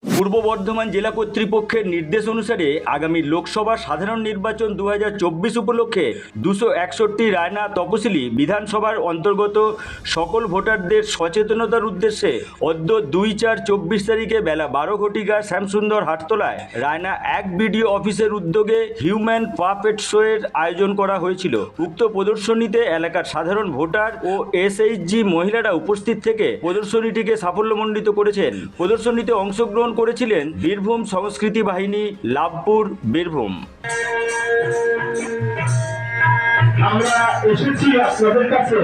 পূর্ব বর্ধমান জেলা কর্তৃপক্ষের নির্দেশ অনুসারে আগামী লোকসভা সাধারণ নির্বাচন 2024 উপলক্ষে 261 রায়না তপশিলি বিধানসভার অন্তর্গত সকল ভোটারদের সচেতনতার উদ্দেশ্যে অদ্য 2/4/24 তারিখে বেলা 12 ঘটিকা শ্যামসুন্দর হাটতলায় রায়না 1 বিডিও অফিসের উদ্যোগে হিউম্যান পাপেট শোয়ের আয়োজন করা হয়েছিল। উক্ত প্রদর্শনীতে এলাকার সাধারণ ভোটার ও এসএইচজি মহিলারা উপস্থিত থেকে প্রদর্শনীটিকে সাফল্যমণ্ডিত করেছেন। প্রদর্শনীতে অংশগ্রহণ করেছিলেন বীরভূম সংস্কৃতি বাহিনী, লাভপুর, বীরভূম। আমরা এসেছি আপনাদের কাছে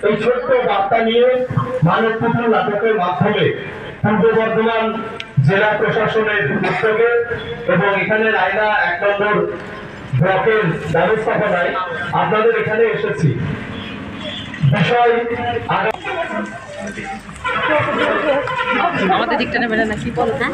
এই ছোট্ট বার্তা নিয়ে মানব পুতুল নাটকের মাধ্যমে পূর্ব বর্ধমান জেলা প্রশাসনের উদ্যোগে এবং এখানে রায়না 1 নম্বর ব্লকের ব্যবস্থাপনায় আপনাদের এখানে এসেছি। বিষয় আমাদের দিকটা নেবে না কি বলো না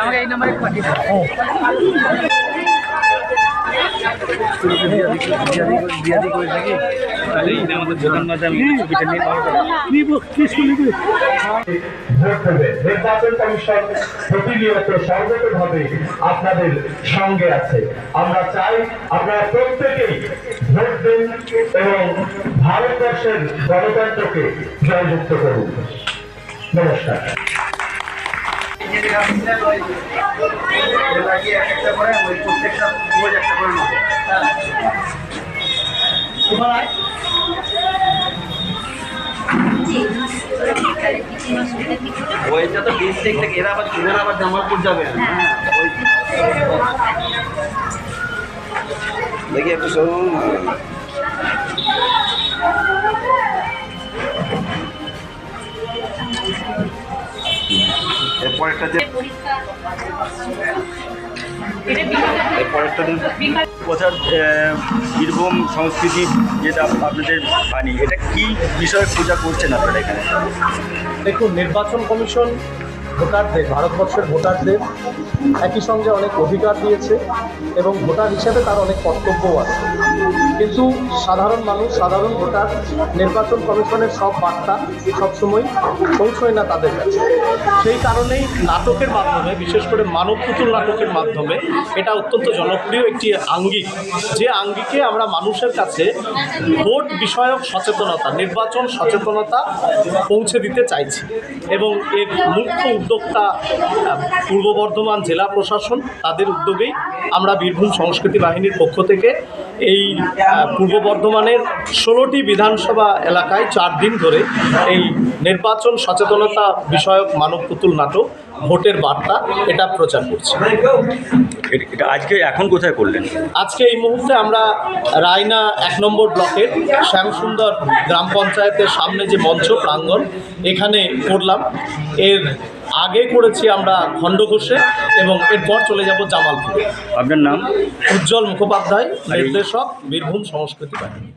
আমাকে এই নাম্বারে পাঠিয়ে নির্বাচন কমিশন প্রতিনিয়ত সর্বতভাবে আপনাদের সঙ্গে আছে। আমরা চাই আপনারা প্রত্যেকেই ভোট দিন এবং ভারতবর্ষের গণতন্ত্রকে জয়যুক্ত করুন। নমস্কার। ওইটা তো ডিস্ট্রিক্ট থেকে এরা আবার জামালপুর যাবে। দেখি একটু শুনুন। এরপরেরটা যে কোথার বীরভূম সংস্কৃতি যেটা আপনাদের বাণী, এটা কি বিষয়ে পূজা করছেন আপনারা এখানে? দেখুন, নির্বাচন কমিশন ভোটারদের, ভারতবর্ষের ভোটারদের একই সঙ্গে অনেক অধিকার দিয়েছে এবং ভোটার হিসেবে তার অনেক কর্তব্যও আছে। কিন্তু সাধারণ মানুষ, সাধারণ ভোটার নির্বাচন কমিশনের সব বার্তা সবসময় পৌঁছয় না তাদের কাছে। সেই কারণেই নাটকের মাধ্যমে, বিশেষ করে মানব পুতুল নাটকের মাধ্যমে, এটা অত্যন্ত জনপ্রিয় একটি আঙ্গিক, যে আঙ্গিকে আমরা মানুষের কাছে ভোট বিষয়ক সচেতনতা, নির্বাচন সচেতনতা পৌঁছে দিতে চাইছি। এবং এর মুখ্য উদ্যোক্তা পূর্ব বর্ধমান জেলা প্রশাসন, তাদের উদ্যোগেই আমরা বীরভূম সংস্কৃতি বাহিনীর পক্ষ থেকে এই পূর্ব বর্ধমানের 16টি বিধানসভা এলাকায় 4 দিন ধরে এই নির্বাচন সচেতনতা বিষয়ক মানব পুতুল নাটক ভোটের বার্তা এটা প্রচার করছি। এটা আজকে এখন কোথায় করলেন? আজকে এই মুহূর্তে আমরা রায়না 1 নম্বর ব্লকের শ্যামসুন্দর গ্রাম পঞ্চায়েতের সামনে যে মঞ্চ প্রাঙ্গণ, এখানে করলাম। এর আগে করেছি আমরা খণ্ডঘোষে এবং এরপর চলে যাব জামালপুরে। আপনার নাম? উজ্জ্বল মুখোপাধ্যায়, নির্দেশক, বীরভূম সংস্কৃতি বাহিনী।